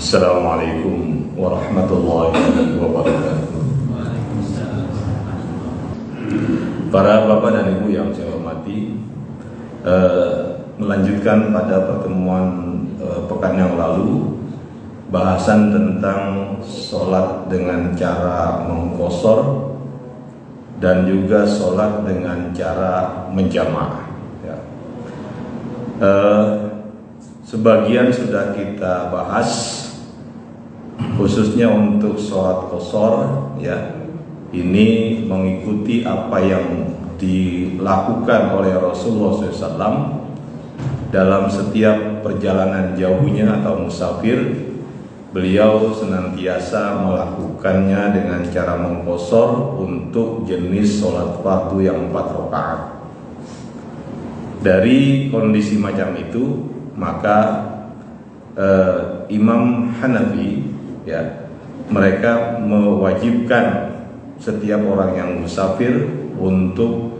Assalamualaikum warahmatullahi wabarakatuh. Para bapak dan ibu yang saya hormati, melanjutkan pada pertemuan pekan yang lalu, bahasan tentang sholat dengan cara mengqashar dan juga sholat dengan cara menjamaah. Ya. Sebagian sudah kita bahas, khususnya untuk sholat qashar, ya, ini mengikuti apa yang dilakukan oleh Rasulullah SAW dalam setiap perjalanan jauhnya atau musafir. Beliau senantiasa melakukannya dengan cara mengqashar untuk jenis sholat fardu yang 4 rakaat. Dari kondisi macam itu, maka Imam Hanafi, ya, mereka mewajibkan setiap orang yang musafir untuk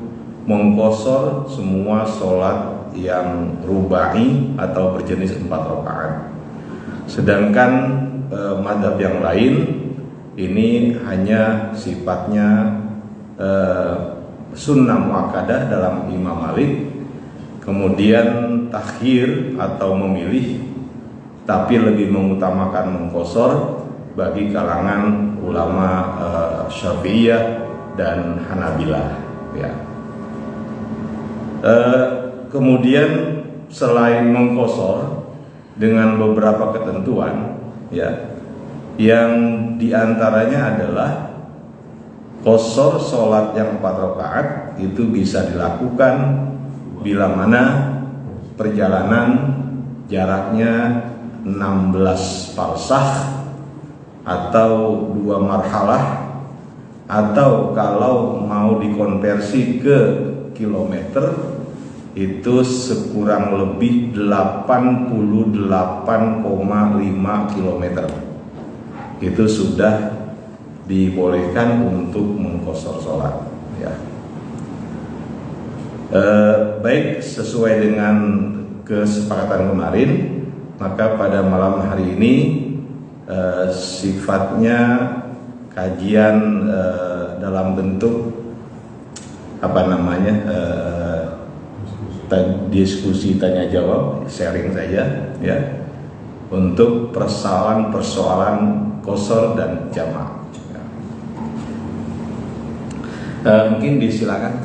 mengqashar semua sholat yang rubai atau berjenis 4 rakaat. Sedangkan mazhab yang lain ini hanya sifatnya sunnah muakkadah dalam Imam Malik, kemudian takhir atau memilih, tapi lebih mengutamakan mengqashar bagi kalangan ulama Syafi'iyah dan Hanabilah, ya. Kemudian selain mengqashar dengan beberapa ketentuan, ya, yang diantaranya adalah qashar sholat yang 4 rakaat itu bisa dilakukan bila mana perjalanan jaraknya 16 farsakh atau 2 marhalah, atau kalau mau dikonversi ke kilometer itu sekurang lebih 88,5 kilometer. Itu sudah dibolehkan untuk mengqashar sholat, ya. Baik, sesuai dengan kesepakatan kemarin, maka pada malam hari ini sifatnya kajian dalam bentuk diskusi tanya jawab, sharing saja, ya, untuk persoalan qashar dan jamaah. Mungkin disilakan,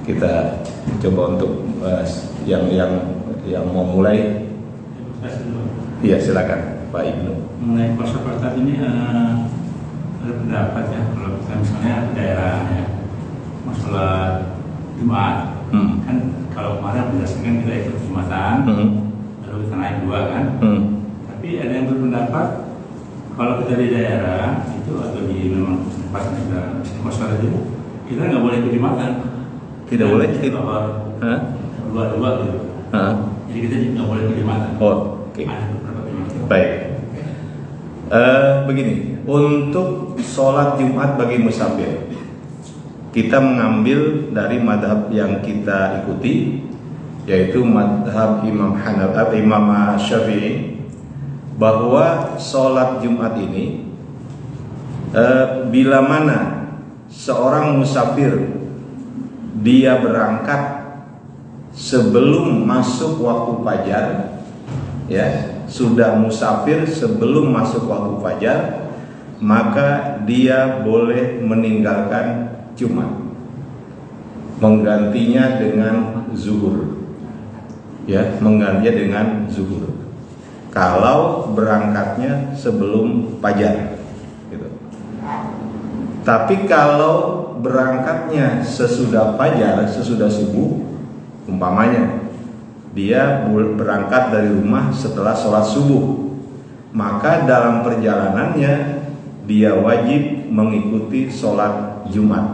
kita coba untuk yang mau mulai. Iya, silakan Pak Ibnu. Mengenai qashar tadi ini ada pendapat, ya, kalau kita misalnya daerah, ya, masalah Jumat, kan kalau kemarin berdasarkan kita ikut Jumatan, lalu kita naik 2 kan, tapi ada yang berpendapat kalau kita di daerah itu atau di memang tempat kita qashar itu, kita nggak boleh ikut Jumatan. Tidak boleh? Dua gitu. Jadi kita nggak boleh ikut Jumatan. Oke. Baik. Begini, untuk sholat Jumat bagi musafir, kita mengambil dari madhab yang kita ikuti, yaitu madhab Imam Syafi'i, bahwa sholat Jumat ini bila mana seorang musafir dia berangkat sebelum masuk waktu fajar, ya, sudah musafir sebelum masuk waktu fajar, maka dia boleh meninggalkan Jumat, menggantinya dengan zuhur, ya, menggantinya dengan zuhur kalau berangkatnya sebelum fajar, gitu. Tapi kalau berangkatnya sesudah fajar, sesudah subuh, umpamanya dia berangkat dari rumah setelah sholat subuh, maka dalam perjalanannya dia wajib mengikuti sholat Jumat,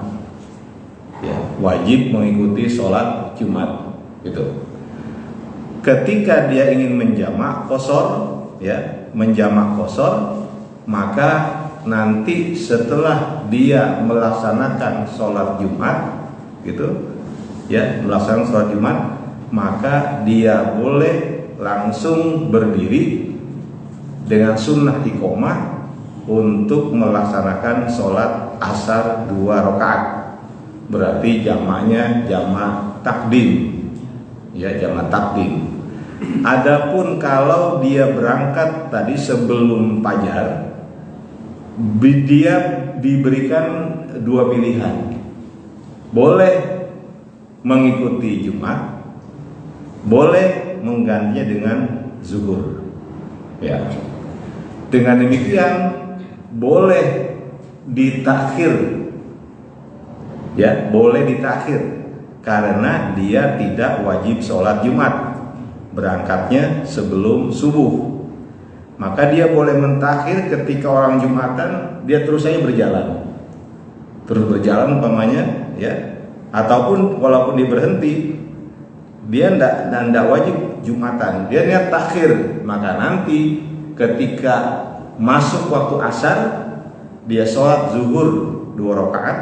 ya, wajib mengikuti sholat Jumat, gitu. Ketika dia ingin menjamak qashar, ya, menjamak qashar, maka nanti setelah dia melaksanakan sholat Jumat, gitu, ya, melaksanakan sholat Jumat, maka dia boleh langsung berdiri dengan sunnah iqomah untuk melaksanakan sholat asar 2 rakaat. Berarti jamaknya jamak takdim, ya jamak takdim. Adapun kalau dia berangkat tadi sebelum fajar, dia diberikan 2 pilihan. Boleh mengikuti Jumat, boleh menggantinya dengan zuhur. Ya. Dengan demikian boleh ditakhir. Ya, boleh ditakhir karena dia tidak wajib sholat Jumat, berangkatnya sebelum subuh. Maka dia boleh mentakhir ketika orang Jumatan, dia terus saja berjalan. Terus berjalan umpamanya, ya. Ataupun walaupun dia berhenti, dia tidak wajib Jumatan. Dia niat takhir, maka nanti ketika masuk waktu asar, dia sholat zuhur 2 rakaat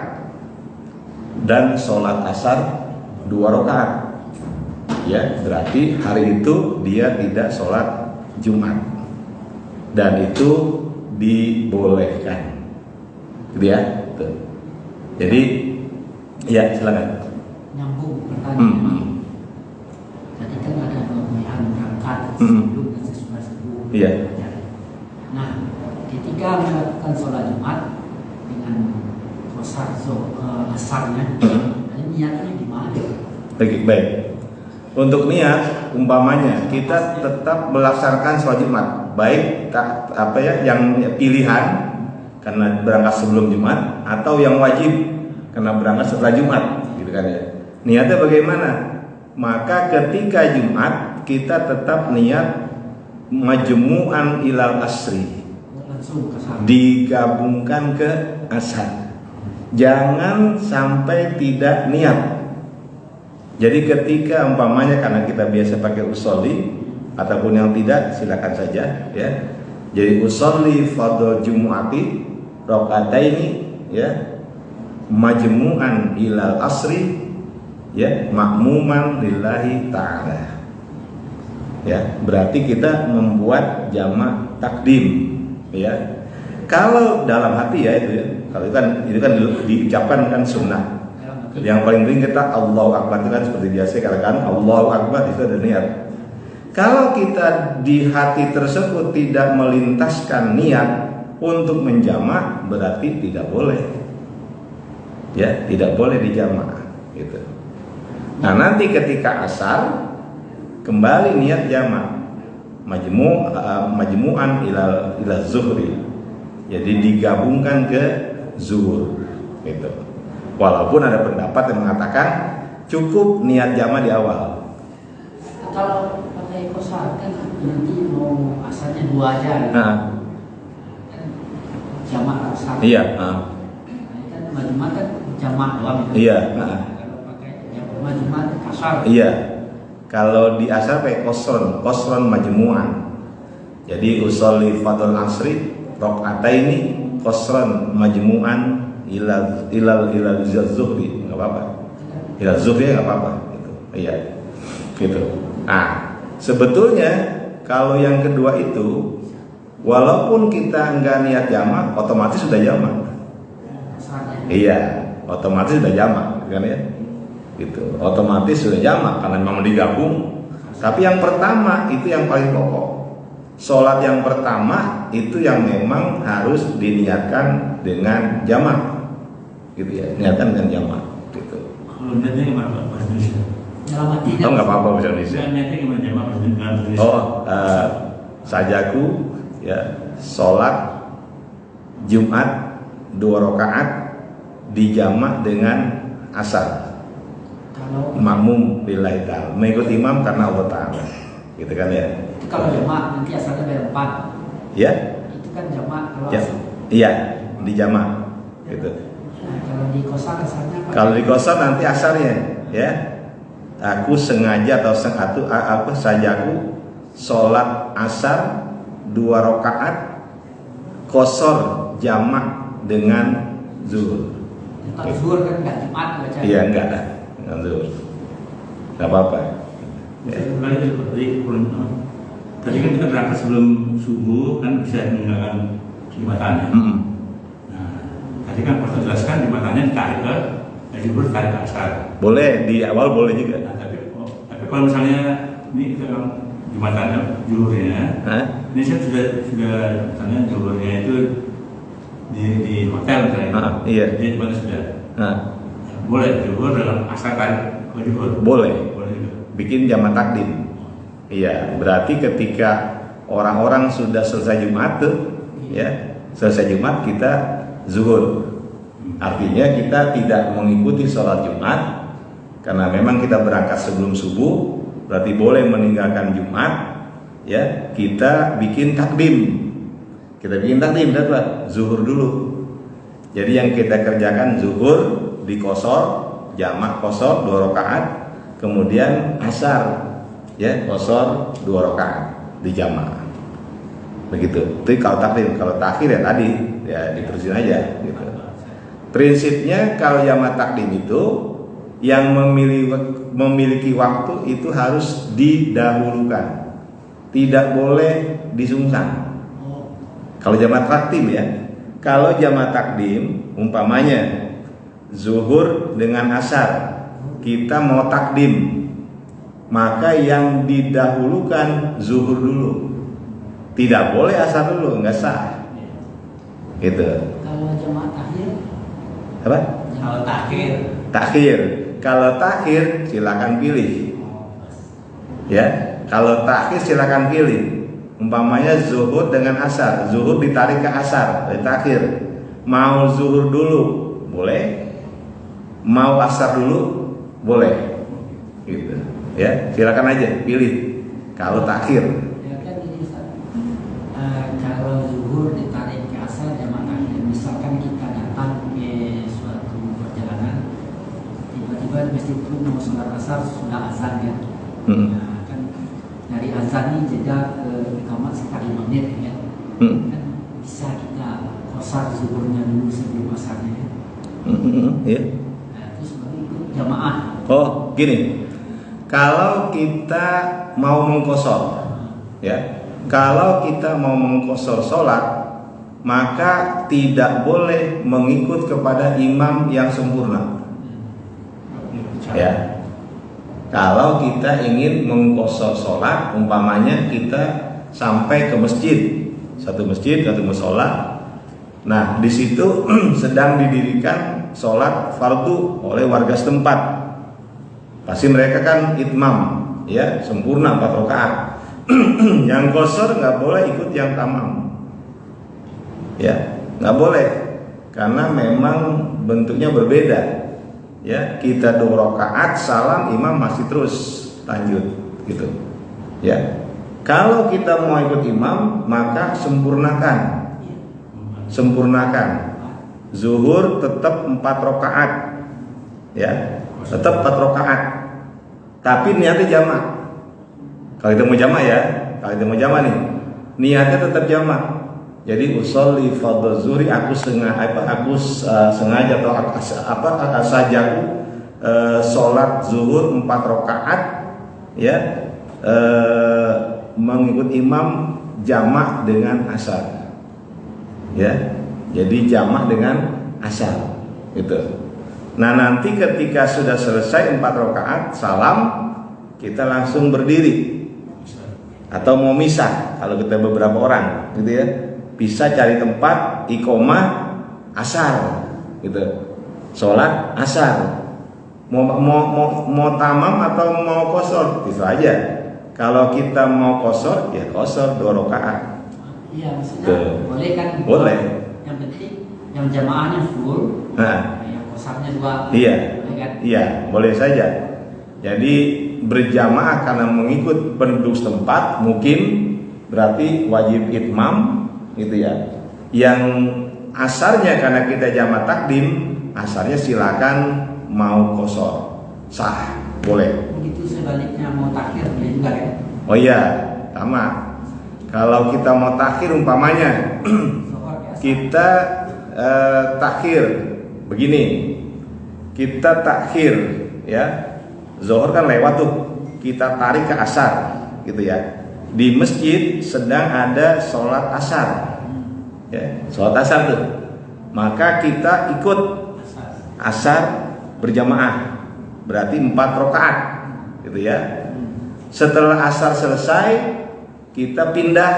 dan sholat asar 2 rakaat. Ya, berarti hari itu dia tidak sholat Jumat, dan itu dibolehkan, gitu ya. Tuh. Jadi, ya silakan. Nyambung pertanyaan. Tadi kan ada 2 pilihan berangkat sebelum dan sesudah subuh. Iya. Nah, ketika melakukan sholat Jumat dengan qasar asarnya, niatnya gimana? Baik. Untuk niat, umpamanya kita tetap melaksanakan sholat Jumat, baik yang pilihan karena berangkat sebelum Jumat, atau yang wajib karena berangkat setelah Jumat, gitu kan ya. Niatnya bagaimana? Maka ketika Jumat kita tetap niat majmu'an ilal asri, digabungkan ke asar. Jangan sampai tidak niat. Jadi ketika umpamanya, karena kita biasa pakai usolli, ataupun yang tidak silakan saja, ya. Jadi usolli fardhu jumu'ati rakaataini, ya, majmu'an ilal asri, ya, makmuman lillahi ta'ala. Ya, berarti kita membuat jamak takdim, ya. Kalau dalam hati, ya, itu ya. Kalau itu kan diucapkan kan sunnah. Yang paling penting kita Allahu Akbar, itu kan seperti biasa katakan Allahu Akbar, itu ada niat. Kalau kita di hati tersebut tidak melintaskan niat untuk menjamak, berarti tidak boleh. Ya, tidak boleh dijamak, gitu. Nah, nanti ketika asar kembali niat jamak, majmu'an ila zuhri. Jadi digabungkan ke zuhur, gitu. Walaupun ada pendapat yang mengatakan cukup niat jamak di awal. Kalau pakai qasar kan nanti mau asarnya 2 aja. Nah. Jamak asar. Iya. Kan Jumat kan jamak doang. Iya. Kalau pakai Jumat kasar. Iya. Kalau di asar pakai qasron majmu'an. Jadi usolli fardhu asri rakaataini qasron majmu'an ilal zuhri, nggak apa-apa. Ilal zuhri nggak apa-apa, gitu. Iya, gitu. Nah, sebetulnya kalau yang kedua itu, walaupun kita nggak niat jamak, otomatis sudah jamak. Iya, otomatis sudah jamak, kan ya? Gitu. Otomatis sudah jamak karena memang digabung. Tapi yang pertama itu yang paling pokok. Sholat yang pertama itu yang memang harus diniatkan dengan jamak, gitu ya, niatkan dengan jamak, gitu. Kalau niatnya gimana Pak bahasa Indonesia? Oh, nggak apa-apa bahasa Indonesia. Niatnya gimana jamak bahasa Indonesia? Oh, sajaku, ya, sholat Jumat 2 rakaat dijamak dengan asar. Makmum lillahi ta'ala, mengikut imam karena Allah Ta'ala, gitu kan ya. Kalau jamak nanti asalnya bayar 4. Ya. Itu kan jamak kalau Ya. Iya, di jamak, gitu. Nah, kalau di qasar asalnya apa? Kalau di qasar nanti asarnya, ya. Aku sengaja atau sajaku sholat asar 2 rakaat qasar jamak dengan zuhur. Kalau zuhur kan enggak Jumat baca. Iya, enggak zuhur. Enggak apa-apa. Saya ulangi tadi tadi kan kita berangkat sebelum subuh kan bisa meninggalkan jembatannya. Nah, tadi kan Pak jelaskan jembatannya ditarik ke zuhur, tarik ke asar. Boleh di awal, boleh juga. Nah, tapi kalau misalnya ini kita jembatannya zuhurnya, ini saya sudah misalnya zuhurnya itu di hotel misalnya. Iya. Jadi jembatan sudah. Boleh zuhur dalam asar tarik ke zuhur. Boleh. Juga. Bikin jamak takdim. Iya, berarti ketika orang-orang sudah selesai Jumat tuh, ya, selesai Jumat kita zuhur. Artinya kita tidak mengikuti sholat Jumat karena memang kita berangkat sebelum subuh, berarti boleh meninggalkan Jumat. Ya, kita bikin takdim. Kita bikin takdim, Pak, zuhur dulu. Jadi yang kita kerjakan zuhur di qashar, jamak qashar 2 rakaat, kemudian asar. Ya, qashar 2 rakaat di jamaah. Begitu. Itu kalau takdim, kalau takhir ya tadi ya diterusin aja gitu. Prinsipnya kalau jamak takdim itu yang memiliki waktu itu harus didahulukan. Tidak boleh disungkan. Kalau jamak takdim ya. Kalau jamak takdim umpamanya zuhur dengan asar, kita mau takdim, maka yang didahulukan zuhur dulu, tidak boleh asar dulu, nggak sah. Gitu. Kalau jamaah takhir? Apa? Kalau takhir? Takhir. Kalau takhir silakan pilih. Ya, kalau takhir silakan pilih. Umpamanya zuhur dengan asar, zuhur ditarik ke asar, dari takhir. Mau zuhur dulu, boleh. Mau asar dulu, boleh. Gitu. Ya, silakan aja pilih. Kalau takhir. Ya kan gini Ustaz. Kalau zuhur ditarik ke asar jamaah takhir. Misalkan kita datang ke suatu perjalanan, tiba-tiba di masjid itu mau sholat asar sudah azan kan. Nah, kan dari azan ini jeda ke iqamah sekitar 5 menit kan. Kan bisa kita qashar zuhurnya dulu sebelum asarnya kan. Iya. Nah, terus baru ikut jamaah. Oh, gini. Kalau kita mau mengqashar, ya, kalau kita mau mengqashar sholat, maka tidak boleh mengikut kepada imam yang sempurna. Ya, kalau kita ingin mengqashar sholat, umpamanya kita sampai ke masjid, satu musola. Nah, di situ sedang didirikan sholat fardu oleh warga setempat. Pasti mereka kan itmam, ya, sempurna 4 rakaat. Yang qashar nggak boleh ikut yang tamam, ya, nggak boleh, karena memang bentuknya berbeda. Ya, kita 2 rakaat salam, imam masih terus lanjut, gitu. Ya, kalau kita mau ikut imam maka sempurnakan. Zuhur tetap 4 rakaat, ya, tetap 4 rakaat. Tapi niatnya jamak. Kalau kita mau jamak ya, kalau kita mau jamak nih, niatnya tetap jamak. Jadi usolli fardhu zuhri, aku sengaja atau sajaku sholat zuhur 4 rakaat, ya, mengikut imam jamak dengan asar. Ya, jadi jamak dengan asar, gitu. Nah, nanti ketika sudah selesai 4 rakaat salam, kita langsung berdiri atau mau misah kalau kita beberapa orang, gitu ya, bisa cari tempat iqomah asar, gitu, sholat asar. Mau tamam atau mau qashar, bisa aja. Kalau kita mau qashar, ya qashar 2 rakaat. Iya, maksudnya boleh kan? Boleh. Yang penting yang jamaahnya full. Nah, qasarnya 2. iya, boleh kan? Iya, boleh saja. Jadi berjamaah karena mengikut penduduk setempat, mungkin berarti wajib itmam, gitu ya. Yang asarnya karena kita jamaah takdim, asarnya silakan mau qashar, sah, boleh. Begitu sebaliknya mau takhir boleh juga kan? Oh iya, sama. Kalau kita mau takhir umpamanya, kita takhir begini, kita takhir, ya, zuhur kan lewat tuh, kita tarik ke asar, gitu ya. di masjid sedang ada sholat asar, ya, sholat asar tuh, maka kita ikut asar berjamaah, berarti 4 rakaat, gitu ya. Setelah asar selesai, kita pindah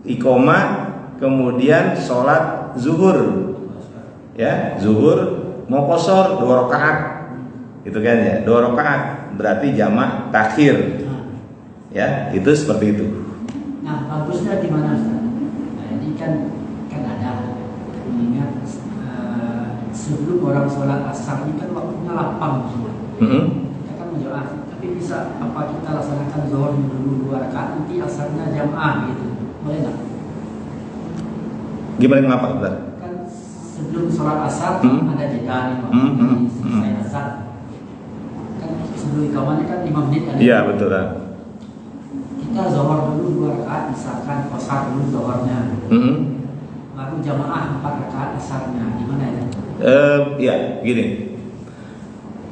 iqomah, kemudian sholat zuhur, ya, zuhur mau qashar 2 rakaat, gitu kan ya, 2 rakaat, berarti jamak takhir, ya, itu seperti itu. Nah, bagusnya di mana Ustaz? Nah, ini kan ada mengingat sebelum orang sholat asar ini kan waktunya lapang semua. Kita kan menjawab, tapi bisa apa kita laksanakan zuhur dulu 2 rakaat, nanti asarnya jamaah gitu, boleh nggak? Gimana ngapa, Ustaz? Kan sebelum sholat asar ada jeda nih, waktu selesai asar. Kan sebelum iqamahnya kan 5 menit ada. Iya, betul kan. Kita zuhur dulu 2 rakaat, misalkan qashar dulu zuhurnya. Lalu jamaah 4 rakaat asarnya, gimana ya? Ya, gini.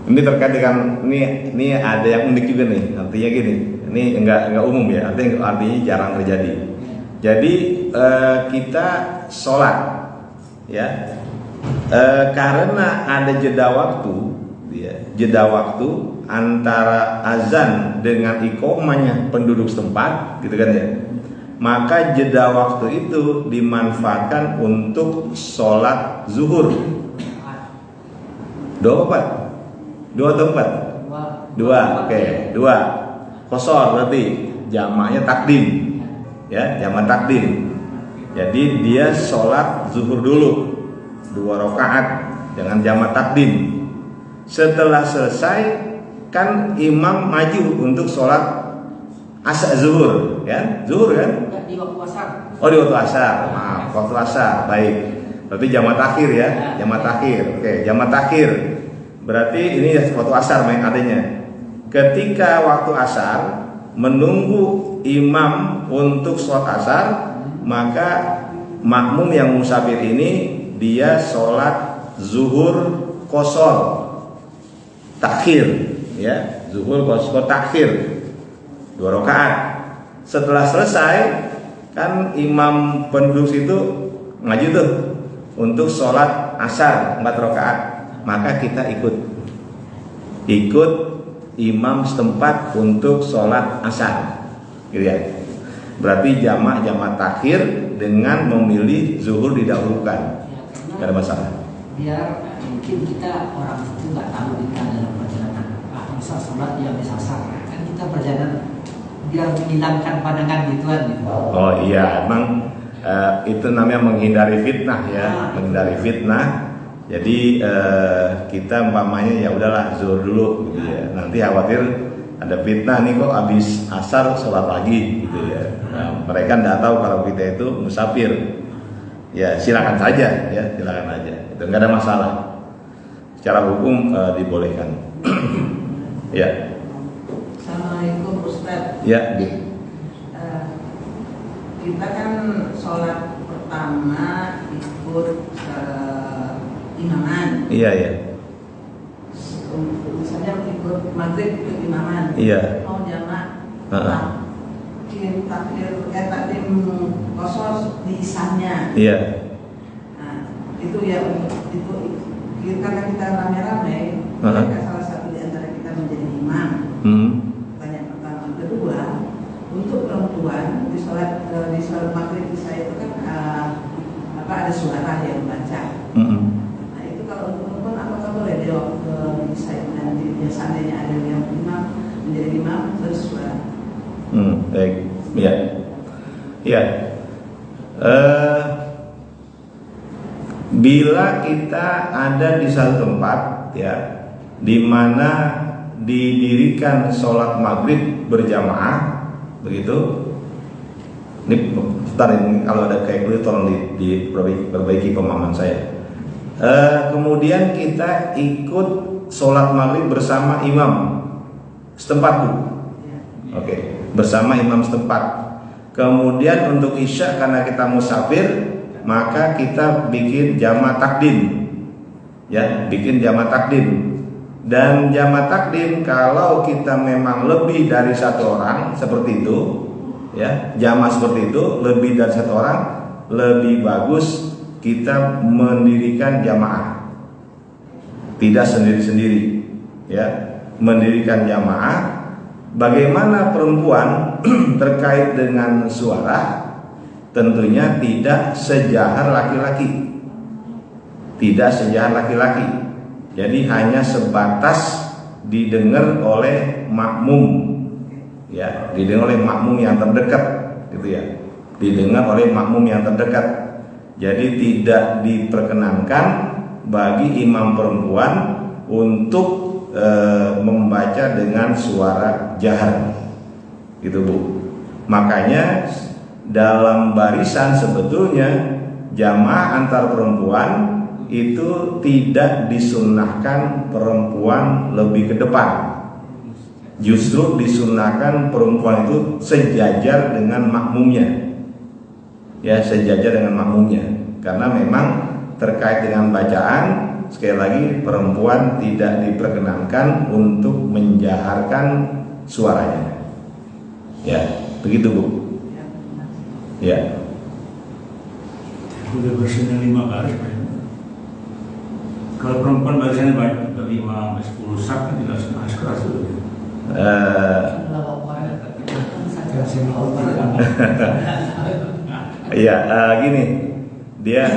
Ini terkait dengan ini ada yang unik juga nih. Artinya gini, ini enggak umum ya. Artinya jarang terjadi. Jadi kita sholat, ya, karena ada jeda waktu, ya, jeda waktu antara azan dengan iqomahnya penduduk setempat, gitu kan ya. Maka jeda waktu itu dimanfaatkan untuk sholat zuhur. 2 apa? 2 atau 4? 2, oke, 2. Qashar berarti jamaknya takdim, ya, jamak takdim. Jadi dia sholat zuhur dulu 2 rakaat dengan jamak takdim. Setelah selesai kan imam maju untuk sholat asar zuhur, ya, zuhur kan? Di waktu asar. Oh, di waktu asar, maaf, waktu asar, baik. Berarti jamak takhir ya, jamak takhir. Oke, jamak takhir. Berarti ini waktu asar main adanya. Ketika waktu asar menunggu imam untuk sholat asar, maka makmum yang musafir ini dia sholat zuhur qashar takhir, ya, zuhur qashar takhir 2 rakaat. Setelah selesai kan imam penduduk situ maju tuh untuk sholat asar 4 rakaat, maka kita ikut imam setempat untuk sholat asar, gitu ya. Berarti jamak takhir dengan memilih zuhur didahulukan, tidak ada masalah. Biar mungkin kita orang itu nggak tahu kita dalam perjalanan, masa sholat dia bisa asar, kan kita perjalanan biar menghilangkan pandangan gituan gitu. Oh iya, emang itu namanya menghindari fitnah ya, menghindari fitnah. Jadi kita umpamanya ya udahlah zuhur dulu, gitu ya. Nanti khawatir ada fitnah nih, kok habis asar sholat lagi, gitu ya. Nah, mereka nggak tahu kalau kita itu musafir. Ya silakan saja, ya silakan aja. Itu nggak ada masalah. Secara hukum dibolehkan. Ya. Assalamualaikum Ustaz. Ya. Kita kan sholat pertama ikut imaman. Iya ya. Misalnya ikut maghrib ikut imaman. Iya. Mau jamak. Takdim qashar di isahnya. Iya. Nah, itu ya itu karena kita rame-rame, maka salah satu di antara kita menjadi imam. Pertanyaan pertama. Kedua, untuk perempuan di sholat maghrib isya itu kan ada suara yang membaca. Nah itu kalau untuk perempuan apakah boleh dia waktu isya nanti biasanya ada yang imam menjadi imam bersuara? Baik, ya, ya. Bila kita ada di satu tempat, ya, di mana didirikan sholat maghrib berjamaah, begitu. Ini, bentar ini kalau ada kayak gitu tolong diperbaiki pemahaman saya. Kemudian kita ikut sholat maghrib bersama imam setempat Bu. Oke, bersama imam setempat. Kemudian untuk isya karena kita musafir, maka kita bikin jamak takdim, ya, bikin jamak takdim. Dan jamak takdim kalau kita memang lebih dari 1 orang seperti itu, ya, jamaah seperti itu lebih dari satu orang, lebih bagus kita mendirikan jamaah, tidak sendiri-sendiri, ya, mendirikan jamaah. Bagaimana perempuan terkait dengan suara, tentunya tidak sejahar laki-laki, tidak sejahar laki-laki, jadi hanya sebatas didengar oleh makmum, ya, didengar oleh makmum yang terdekat, gitu ya, didengar oleh makmum yang terdekat. Jadi tidak diperkenankan bagi imam perempuan untuk membaca dengan suara jahar, gitu Bu. Makanya dalam barisan sebetulnya jamaah antar perempuan itu tidak disunnahkan perempuan lebih ke depan, justru disunnahkan perempuan itu sejajar dengan makmumnya, ya, sejajar dengan makmumnya, karena memang terkait dengan bacaan. Sekali lagi, perempuan tidak diperkenankan untuk menjaharkan suaranya, ya, begitu Bu. Ya. Udah barisannya 5 baris, Pak. Kalau perempuan barisannya banyak, 5 sampai 10 sak kan tidak keras dulu. Iya, gini. Dia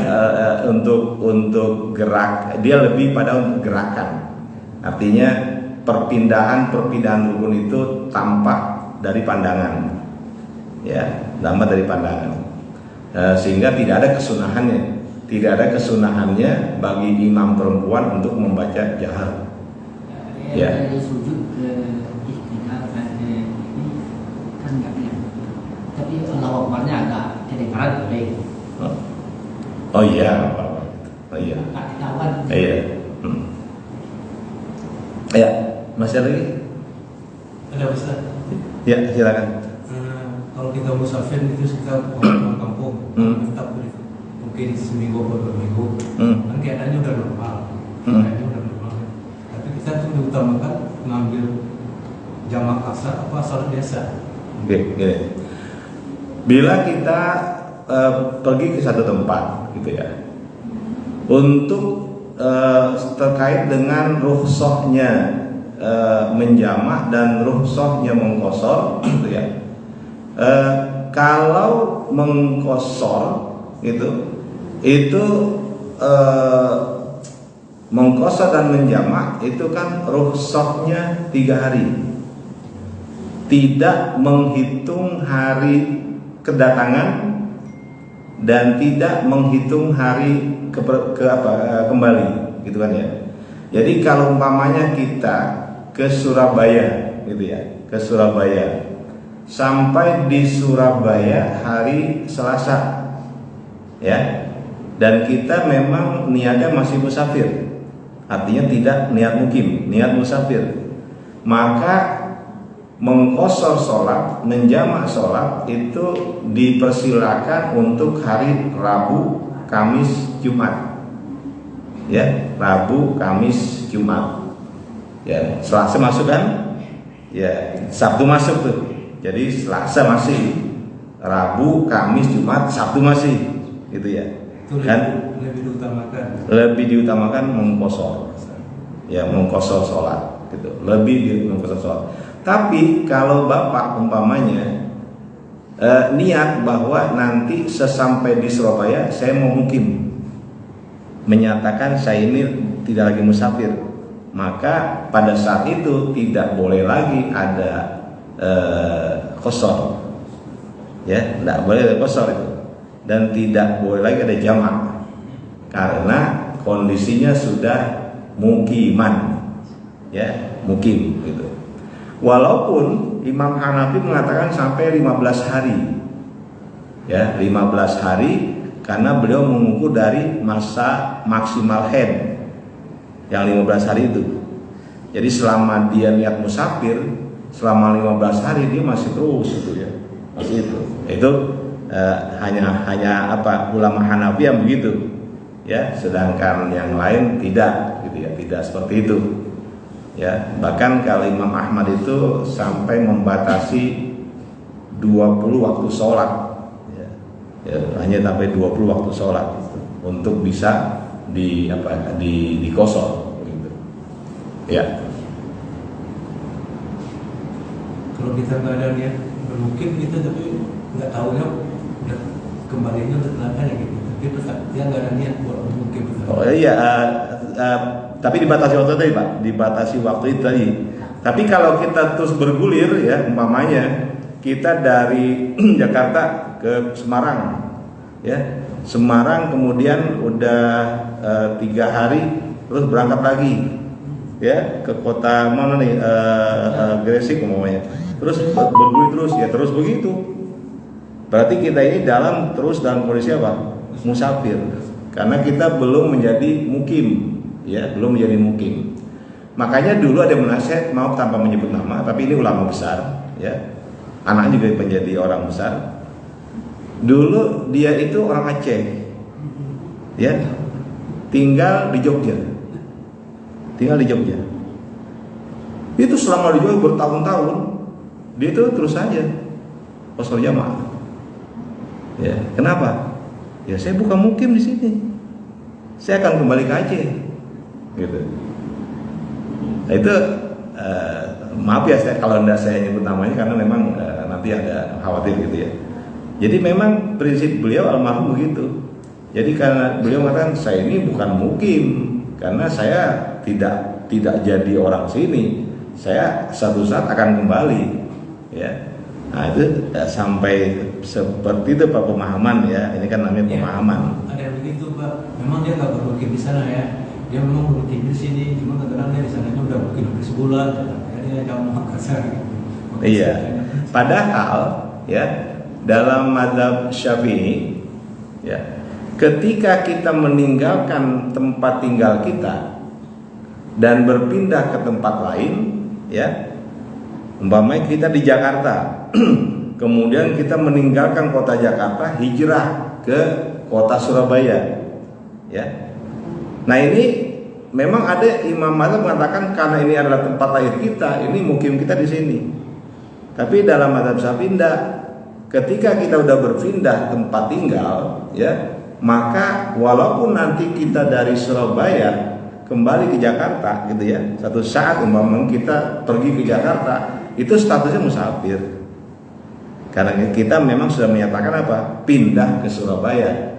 untuk gerak, dia lebih pada untuk gerakan. Artinya perpindahan rukun itu tampak dari pandangan, ya, tampak dari pandangan, sehingga tidak ada kesunahannya bagi imam perempuan untuk membaca jahar. Ya. Dari sujud ke istiqlal ini kan nggak kelihatan, tapi Allahu Akbarnya agak kedengaran boleh. Oh iya, apa-apa. Oh iya. Iya. Ya, masih lagi? Ada Ustaz. Ya, silakan. Kalau kita musafir itu kita pulang kampung, tetap mungkin seminggu atau 2 minggu, kan keadaannya udah normal, Tapi kita tuh diutamakan mengambil jamaah asar apa salat biasa. Oke, gini. Bila kita pergi ke satu tempat, gitu ya, untuk terkait dengan rukhsahnya menjamak dan rukhsahnya mengqashar, gitu ya. Kalau mengqashar itu mengqashar dan menjamak itu kan rukhsahnya 3 hari, tidak menghitung hari kedatangan dan tidak menghitung hari kembali, gitu kan ya. Jadi kalau umpamanya kita ke Surabaya, gitu ya, ke Surabaya, sampai di Surabaya hari Selasa, ya, dan kita memang niatnya masih musafir, artinya tidak niat mukim, niat musafir, maka mengqashar sholat, menjamak sholat itu dipersilakan untuk hari Rabu, Kamis, Jumat, ya, Rabu, Kamis, Jumat, ya. Selasa masuk kan, ya, Sabtu masuk tuh, jadi Selasa masih, Rabu, Kamis, Jumat, Sabtu masih, gitu ya. Itu kan lebih diutamakan mengqashar, ya, mengqashar sholat, gitu, lebih mengqashar sholat. Tapi kalau Bapak umpamanya niat bahwa nanti sesampai di Surabaya saya mau mukim, menyatakan saya ini tidak lagi musafir, maka pada saat itu tidak boleh lagi ada qashar, ya, tidak boleh ada qashar itu, dan tidak boleh lagi ada jamak karena kondisinya sudah mukiman, ya, mukim, gitu. Walaupun Imam Hanafi mengatakan sampai 15 hari, ya, 15 hari, karena beliau mengukur dari masa maksimal haid yang 15 hari itu. Jadi selama dia niat musafir, selama 15 hari dia masih terus itu, ya, masih itu. Itu hanya apa, ulama Hanafi yang begitu, ya, sedangkan yang lain tidak, gitu ya, tidak seperti itu. Ya, bahkan kalau Imam Ahmad itu sampai membatasi 20 waktu sholat, ya, hanya sampai 20 waktu sholat untuk bisa di qasar gitu. Ya. Kalau kita nggak ada niat mungkin kita tapi nggak tahunya udah kembalinya udah telat gitu. Tapi dia nggak ada niat buat mungkin. Oh iya, tapi dibatasi waktu tadi Pak, dibatasi waktu itu tadi. Tapi kalau kita terus bergulir ya, umpamanya kita dari Jakarta ke Semarang, ya Semarang kemudian udah 3 hari terus berangkat lagi, ya ke kota mana nih, Gresik umpamanya, terus bergulir terus ya terus begitu. Berarti kita ini dalam kondisi apa? Musafir, karena kita belum menjadi mukim, ya belum menjadi mukim. Makanya dulu ada menasihat, maaf tanpa menyebut nama, tapi ini ulama besar, ya anak juga menjadi orang besar. Dulu dia itu orang Aceh, ya tinggal di Jogja, itu selama di Jogja bertahun-tahun dia itu terus saja qasar jamaah. Ya kenapa? Ya saya bukan mukim di sini, saya akan kembali ke Aceh, gitu. Nah, itu maaf ya kalau tidak saya nyebut namanya karena memang nanti ada khawatir gitu ya. Jadi memang prinsip beliau almarhum begitu. Jadi karena beliau mengatakan saya ini bukan mukim karena saya tidak jadi orang sini. Saya suatu saat akan kembali, ya. Nah itu sampai seperti itu Pak pemahaman ya. Ini kan namanya pemahaman. Ada yang begitu Pak. Memang dia nggak bermukim di sana ya. Dia memang bermukim di sini. Cuma kadang-kadang dia di sananya udah mungkin hampir sebulan. Dia jauh Makassar. Iya. Padahal ya dalam mazhab Syafi'i, ya ketika kita meninggalkan tempat tinggal kita dan berpindah ke tempat lain, ya umpamanya kita di Jakarta, kemudian kita meninggalkan kota Jakarta, hijrah ke kota Surabaya, ya. Nah ini memang ada imam mazhab mengatakan karena ini adalah tempat lahir kita, ini mukim kita di sini. Tapi dalam mazhab Syafi'i tidak. Ketika kita udah berpindah tempat tinggal, ya maka walaupun nanti kita dari Surabaya kembali ke Jakarta, gitu ya, satu saat umpamanya kita pergi ke Jakarta, itu statusnya musafir. Karena kita memang sudah menyatakan apa? Pindah ke Surabaya,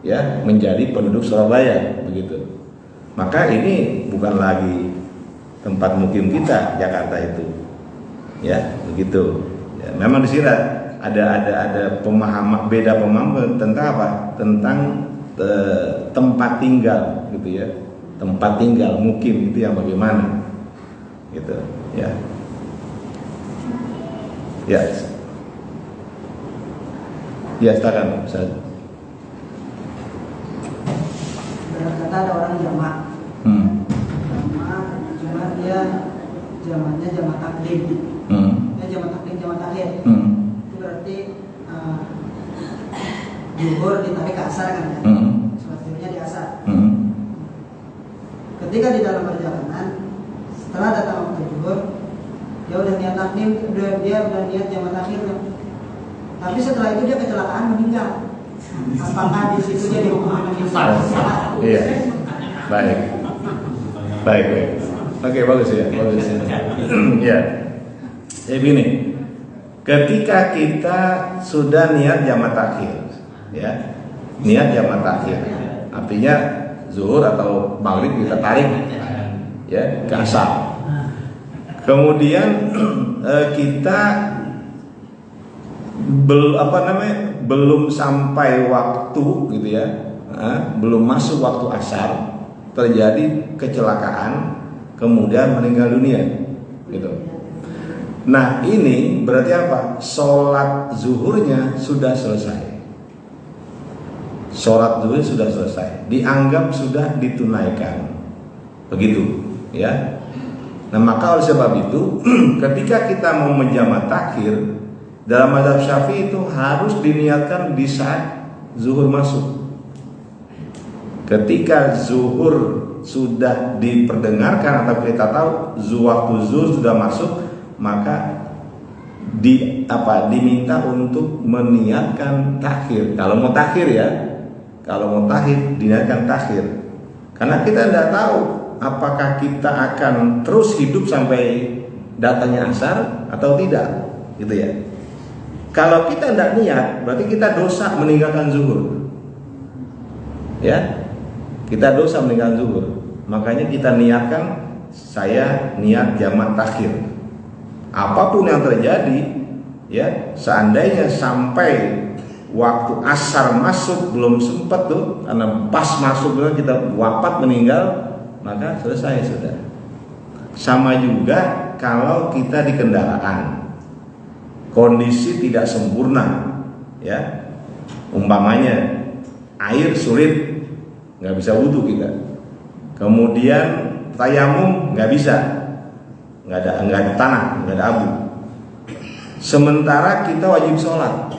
ya, menjadi penduduk Surabaya, begitu. Maka ini bukan lagi tempat mukim kita Jakarta itu, ya, begitu. Ya, memang di sini ada pemahaman, beda pemahaman tentang apa? Tentang tempat tinggal, gitu ya. Tempat tinggal mukim itu yang bagaimana, gitu, ya. Ya, ya, silakan Ustaz. Kata ada orang jamak, cuma dia jamannya jamak taklim, dia jamak taklim jamak takhir. Itu berarti zuhur ditarik ke asar kan ya? Sholat di asar. Ketika di dalam perjalanan, setelah datang waktu zuhur, dia udah niat taklim, dia udah niat jamak takhir. Tapi setelah itu dia kecelakaan meninggal. Apakah di situ dia dihukum meninggal? Iya. Baik. Oke, bagus ya. Ya. Jadi gini, ketika kita sudah niat jamak takhir, ya, niat jamak takhir, artinya zuhur atau maghrib kita tarik, ya, ke asar. Kemudian kita belum sampai waktu, gitu ya, belum masuk waktu asar, terjadi kecelakaan, kemudian meninggal dunia, gitu. Nah ini berarti apa? Sholat zuhurnya sudah selesai. Sholat zuhur sudah selesai, dianggap sudah ditunaikan, begitu, ya. Nah maka oleh sebab itu, ketika kita mau menjamak takhir dalam mazhab Syafi'i itu harus diniatkan di saat zuhur masuk. Ketika zuhur sudah diperdengarkan atau kita tahu waktu zuhur sudah masuk, maka diminta untuk meniatkan takhir. Kalau mau takhir ya, kalau mau takhir diniatkan takhir. Karena kita tidak tahu apakah kita akan terus hidup sampai datangnya asar atau tidak, gitu ya. Kalau kita tidak niat, berarti kita dosa meninggalkan zuhur. Ya, kita dosa meninggalkan zuhur. Makanya kita niatkan, saya niat jamak takhir. Apapun yang terjadi, ya, seandainya sampai waktu asar masuk belum sempat tuh, karena pas masuk kita wafat meninggal, maka selesai sudah. Sama juga kalau kita di kendaraan, kondisi tidak sempurna, ya, umpamanya air sulit, nggak bisa wudhu kita, kemudian tayamum nggak bisa, nggak ada tanah, nggak ada abu, sementara kita wajib sholat,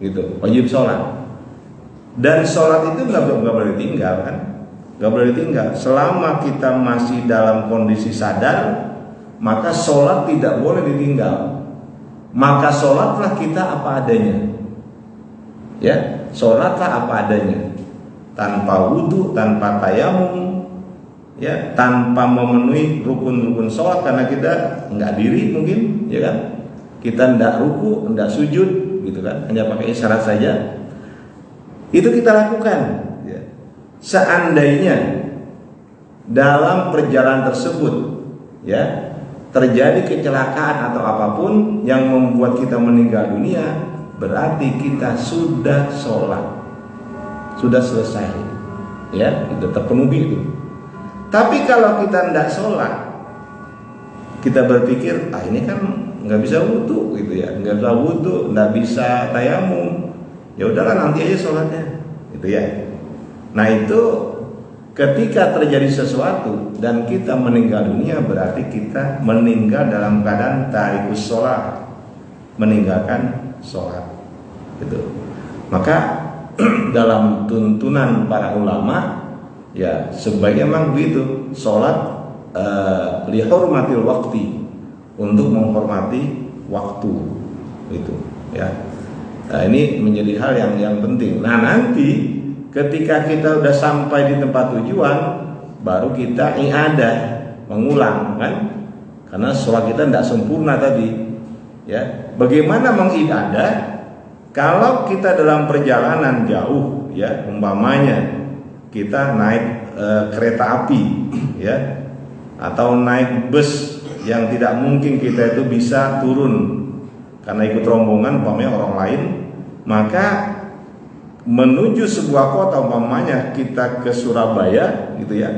gitu, wajib sholat, dan sholat itu nggak boleh ditinggal kan, nggak boleh ditinggal selama kita masih dalam kondisi sadar, maka sholat tidak boleh ditinggal. Maka sholatlah kita apa adanya, ya, sholatlah apa adanya, tanpa wudhu, tanpa tayamum, ya, tanpa memenuhi rukun-rukun sholat, karena kita nggak diri mungkin, ya kan, kita nggak ruku, nggak sujud, gitu kan, hanya pakai isyarat saja, itu kita lakukan. Ya. Seandainya dalam perjalanan tersebut, ya, terjadi kecelakaan atau apapun yang membuat kita meninggal dunia, berarti kita sudah sholat, sudah selesai, ya, itu terpenuhi itu. Tapi kalau kita tidak sholat, kita berpikir, ini kan nggak bisa wudhu, gitu ya, nggak bisa wudhu, nggak bisa tayamum, ya udahlah nanti aja sholatnya, gitu ya. Nah itu ketika terjadi sesuatu dan kita meninggal dunia, berarti kita meninggal dalam keadaan tarikus sholat, meninggalkan sholat, gitu. Maka dalam tuntunan para ulama, ya, sebaiknya memang begitu, sholat lihurmatil waktu, untuk menghormati waktu, itu, ya. Nah ini menjadi hal yang penting. Nah nanti ketika kita udah sampai di tempat tujuan, baru kita i'adah, mengulang kan, karena sholat kita tidak sempurna tadi, ya. Bagaimana mengibadah kalau kita dalam perjalanan jauh, ya, umpamanya kita naik kereta api, ya, atau naik bus yang tidak mungkin kita itu bisa turun karena ikut rombongan, umpamanya orang lain, maka menuju sebuah kota, umpamanya kita ke Surabaya, gitu ya.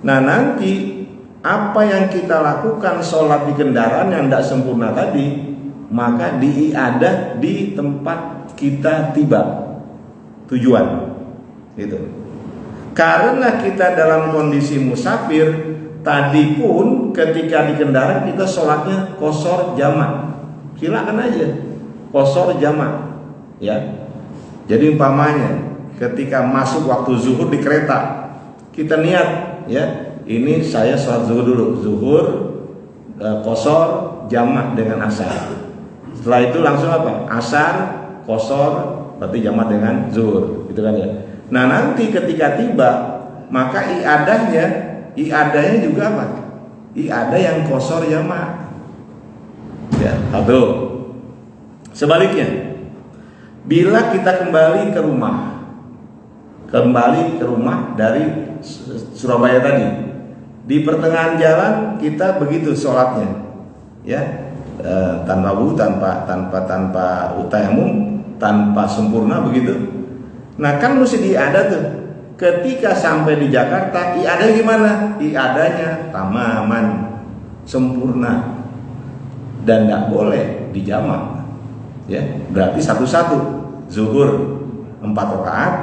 Nah nanti apa yang kita lakukan, sholat di kendaraan yang tidak sempurna tadi, maka diiadah di tempat kita tiba tujuan, gitu. Karena kita dalam kondisi musafir, tadi pun ketika di kendaraan kita sholatnya qashar jamak, silakan aja qashar jamak, ya. Jadi umpamanya ketika masuk waktu zuhur di kereta, kita niat, ya, ini saya sholat zuhur dulu, zuhur qashar jamak dengan asar. Setelah itu langsung apa? Asar qashar, berarti jamak dengan zuhur, gitu kan ya. Nah nanti ketika tiba, maka iadahnya juga apa? Iadah yang qashar jamak, ya. Atau sebaliknya, bila kita kembali ke rumah dari Surabaya tadi, di pertengahan jalan kita begitu sholatnya, ya, tanpa wudu, tanpa utayamum, tanpa sempurna begitu. Nah kan mesti diada tuh. Ketika sampai di Jakarta, iada gimana? Iadanya tamaman, sempurna, dan tidak boleh dijamak, ya. Berarti satu-satu, zuhur 4 rakaat,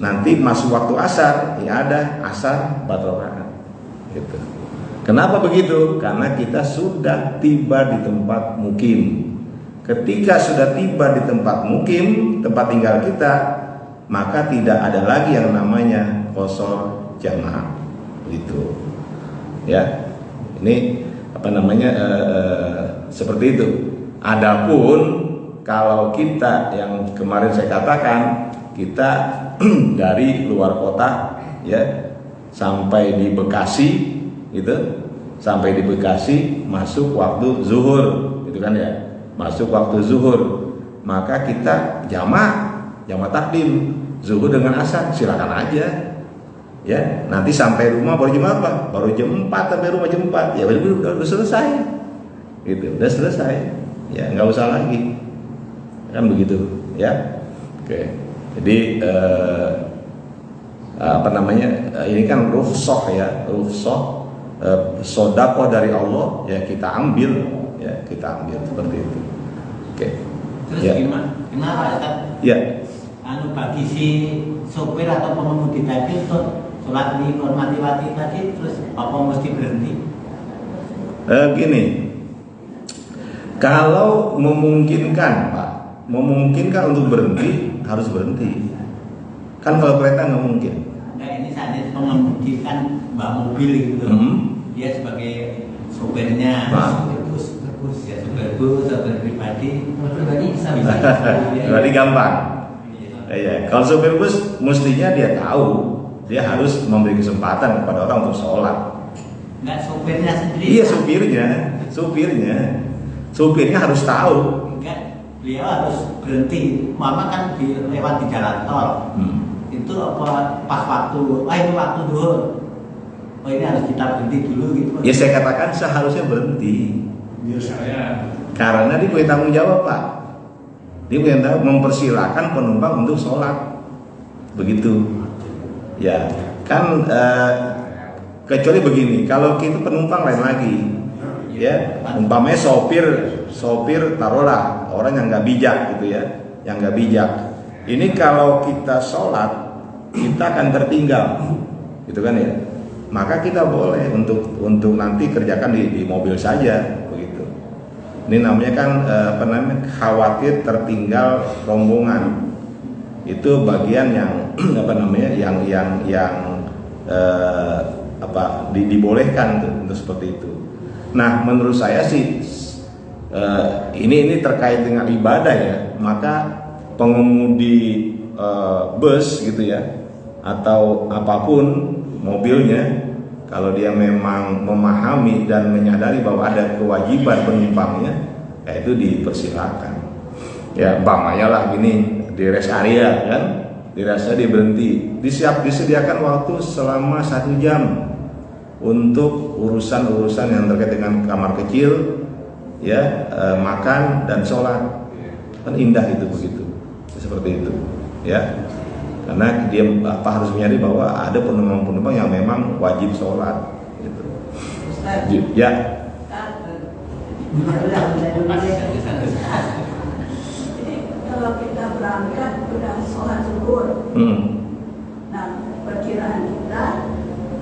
nanti masuk waktu asar, iada asar 4 rakaat, gitu. Kenapa begitu? Karena kita sudah tiba di tempat mukim. Ketika sudah tiba di tempat mukim, tempat tinggal kita, maka tidak ada lagi yang namanya qashar jamak, gitu, ya. Ini apa namanya, seperti itu. Adapun kalau kita yang kemarin saya katakan, kita dari luar kota ya sampai di Bekasi gitu, sampai di Bekasi masuk waktu zuhur gitu kan ya, masuk waktu zuhur, maka kita jamak takdim zuhur dengan asar, silakan aja ya. Nanti sampai rumah baru jam apa? Baru jam 4, sampai rumah jam 4 ya udah selesai gitu, udah selesai ya, nggak usah lagi kan begitu ya. Oke, jadi ini kan rukhsah ya, rukhsah sedekah dari Allah ya, kita ambil ya, kita ambil seperti itu. Oke. Terus Ya. gimana Ustaz? Ya. Bagi si sopir atau pengemudi tadi untuk sholat di hormati wati tadi, terus apa mesti berhenti? Gini, kalau memungkinkan Pak, memungkinkan untuk berhenti, harus berhenti. Kan kalau kereta nggak mungkin. Nah ini saat ini pengemudi kan mbak mobil gitu, dia sebagai sopirnya, sopir bus, ya sopir bus, sopir pribadi bisa. Berarti gampang. Iya. Kalau sopir bus mestinya dia tahu, dia harus memberi kesempatan kepada orang untuk sholat. Nggak sopirnya sendiri? Iya, supirnya harus tahu. Enggak, beliau harus berhenti. Mama kan lewat di jalan tol. Itu apa pas waktu? Ini waktu duhur. Oh ini harus kita berhenti dulu gitu. Ya saya katakan seharusnya berhenti. Biasanya. Karena dia punya tanggung jawab Pak. Dia punya tanggung jawab mempersilahkan penumpang untuk sholat. Begitu. Ya, kan kecuali begini, kalau kita penumpang lain lagi. Ya, umpamanya sopir taruhlah orang yang nggak bijak gitu ya, yang nggak bijak. Ini kalau kita sholat, kita akan tertinggal, gitu kan ya. Maka kita boleh untuk nanti kerjakan di mobil saja, begitu. Ini namanya kan khawatir tertinggal rombongan. Itu bagian yang dibolehkan untuk seperti itu. Nah, menurut saya sih ini terkait dengan ibadah ya, maka pengemudi bus gitu ya atau apapun mobilnya, kalau dia memang memahami dan menyadari bahwa ada kewajiban penumpangnya, ya itu dipersilakan. Ya, umpamanya lah gini, di rest area kan, di rest area dia berhenti, disediakan waktu selama 1 jam untuk urusan-urusan yang terkait dengan kamar kecil, ya, makan dan sholat. Kan indah itu begitu, seperti itu, ya. Karena dia harus menyadari bahwa ada penumpang-penumpang yang memang wajib sholat, gitu. Ya. Kalau kita berangkat udah sholat zuhur, nah perkiraan kita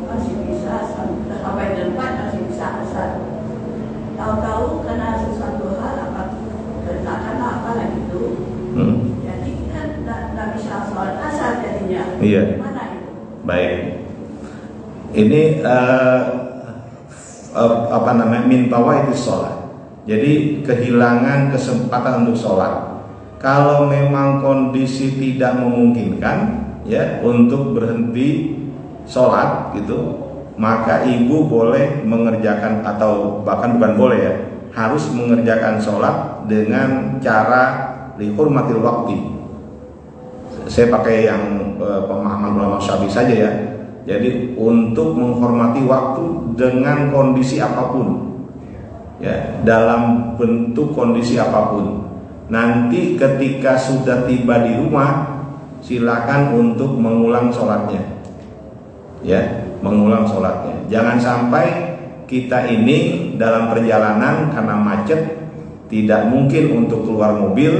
masih bisa sampai tempat, masih bisa asar. Tahu-tahu karena sesuatu hal apa keretakan apa lagi itu, jadi kita tidak bisa sholat asar jadinya. Iya. Gimana itu? Baik. Ini min fawaitis sholat. Jadi kehilangan kesempatan untuk sholat. Kalau memang kondisi tidak memungkinkan ya untuk berhenti sholat gitu, maka ibu boleh mengerjakan, atau bahkan bukan boleh ya, harus mengerjakan sholat dengan cara lihurmatil waktu. Saya pakai yang pemahaman ulama Syafi'i saja ya. Jadi untuk menghormati waktu dengan kondisi apapun, ya, dalam bentuk kondisi apapun. Nanti ketika sudah tiba di rumah, silakan untuk mengulang sholatnya, ya, mengulang sholatnya. Jangan sampai kita ini dalam perjalanan karena macet tidak mungkin untuk keluar mobil,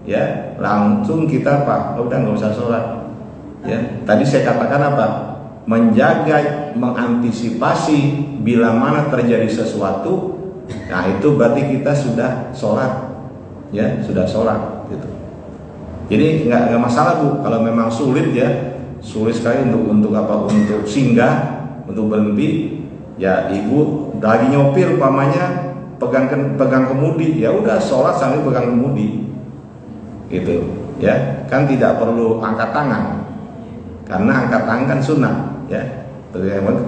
ya, langsung kita udah nggak usah sholat, ya. Tadi saya katakan apa? Menjaga, mengantisipasi bila mana terjadi sesuatu, nah itu berarti kita sudah sholat, ya, sudah sholat gitu. Jadi nggak masalah Bu, kalau memang sulit ya, sulit sekali untuk singgah, untuk berhenti, ya ibu lagi nyopir umpamanya pegang kemudi, ya udah sholat sambil pegang kemudi, gitu, ya kan tidak perlu angkat tangan, karena angkat tangan kan sunnah, ya.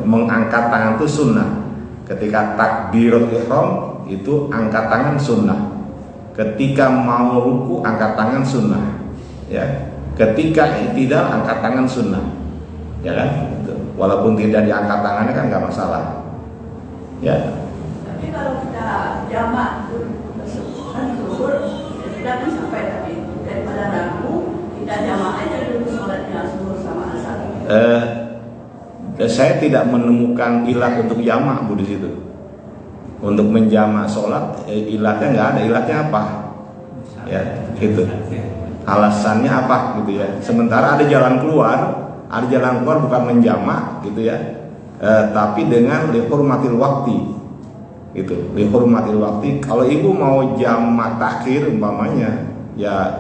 Mengangkat tangan itu sunnah. Ketika takbiratul ihram itu angkat tangan sunnah. Ketika mau ruku angkat tangan sunnah, ya. Ketika i'tidal angkat tangan sunnah, ya kan? Walaupun tidak diangkat tangannya kan nggak masalah, ya. Tapi kalau kita jamak kan zuhur, ya sudah kan sampai tadi daripada ragu kita jamak aja dulu sholatnya zuhur sama asar. Saya tidak menemukan ilat untuk jamak Bu di situ. Untuk menjamak sholat, ilatnya nggak ada. Ilatnya apa? Ya, gitu. Alasannya apa gitu ya? Sementara ada jalan keluar bukan menjamak gitu ya, tapi dengan lihurmatil waktu, gitu. Lihurmatil waktu. Kalau ibu mau jamak takhir umpamanya, ya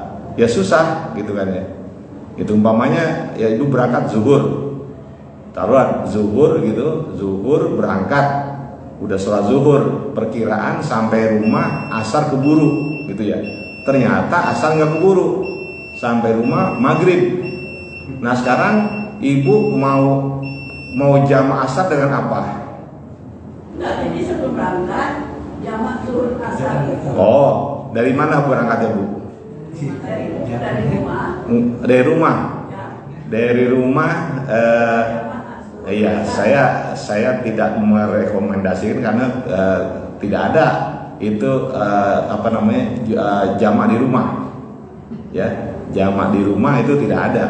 susah gitu kan ya. Itu umpamanya ya ibu berangkat zuhur. Taruhan zuhur gitu, zuhur berangkat, udah sholat zuhur, perkiraan sampai rumah asar keburu gitu ya. Ternyata asar nggak keburu, sampai rumah maghrib. Nah sekarang ibu mau jamak asar dengan apa? Enggak, jadi sebelum berangkat jamak zuhur asar. Oh, dari mana berangkatnya Bu? Dari rumah. Dari rumah. Ya. Dari rumah. Iya, saya tidak merekomendasikan karena tidak ada itu jamak di rumah, ya jamak di rumah itu tidak ada,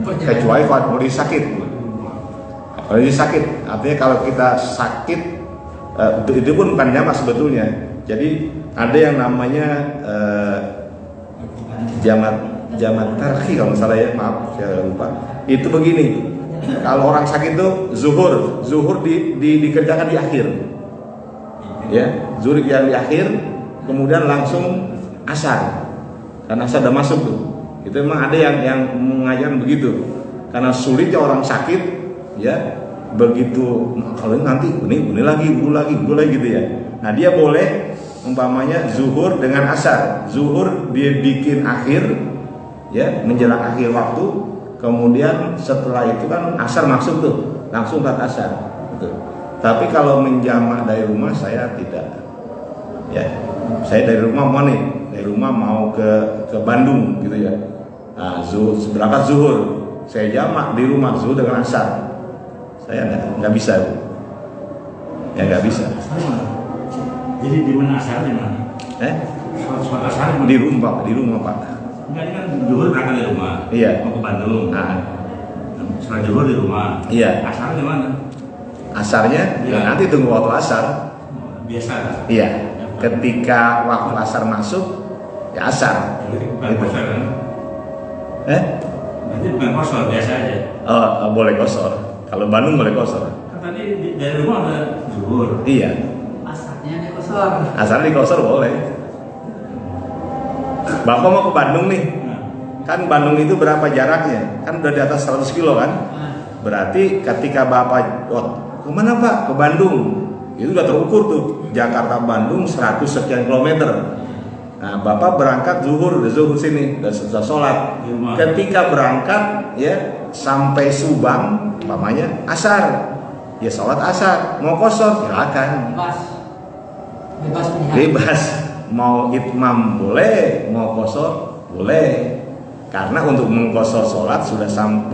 kecuali kalau kondisi sakit. Kondisi sakit, artinya kalau kita sakit itu pun bukan jamak sebetulnya. Jadi ada yang namanya jamak tarkhi kalau salah ya, maaf saya lupa. Itu begini. Kalau orang sakit itu zuhur dikerjakan di akhir, ya zuhur yang di akhir, kemudian langsung asar, karena asar udah masuk tuh. Itu memang ada yang mengajarkan begitu, karena sulitnya orang sakit, ya begitu kalau nanti ini lagi gitu ya. Nah dia boleh umpamanya zuhur dengan asar, zuhur dia bikin akhir, ya menjelang akhir waktu. Kemudian setelah itu kan asar masuk tuh, langsung ke asar. Gitu. Tapi kalau menjamak dari rumah saya tidak. Ya, saya dari rumah mau ke Bandung gitu ya. Nah, berangkat zuhur, saya jamak di rumah zuhur dengan asar. Saya nggak bisa, Bu. Ya nggak bisa. Jadi di mana asar di mana? Sholat asar di rumah Pak. Enggak, ini kan zuhur berangkat dari rumah. Iya. Mau ke Bandung. Nah. Sholat zuhur di rumah. Iya. Asar di mana? Asarnya ya nanti tunggu waktu asar. Biasa. Iya. Ketika waktu asar masuk, ya asar. Jadi bukan kosor kan? Nanti bukan kosor, biasa aja. Oh, boleh kosor. Kalau Bandung boleh kosor. Kan tadi dari rumah ada zuhur. Iya. Asarnya di kosor. Asar di kosor boleh. Bapak mau ke Bandung nih, kan Bandung itu berapa jaraknya? Kan udah di atas 100 kilo kan? Berarti ketika Bapak, kemana Pak? Ke Bandung. Itu udah terukur tuh, Jakarta Bandung 100 sekian kilometer. Nah Bapak berangkat zuhur, udah zuhur sini, udah sholat. Ketika berangkat ya sampai Subang, mamanya asar, ya sholat asar. Mau kosor silakan. Bebas pilihan. Bebas. Mau itmam boleh, mau kosor boleh. Karena untuk mengkosor sholat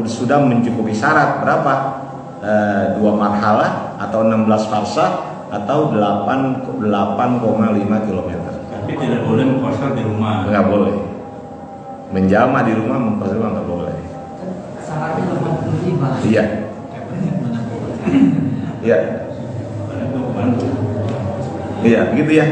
sudah mencukupi syarat berapa? 2 marhalah atau 16 farsah atau 8,5 km. Tapi tidak boleh mengkosor di rumah. Nggak boleh. Menjamak di rumah, mengkosor nggak boleh. Syaratnya 85. Iya. Iya. Iya, gitu ya.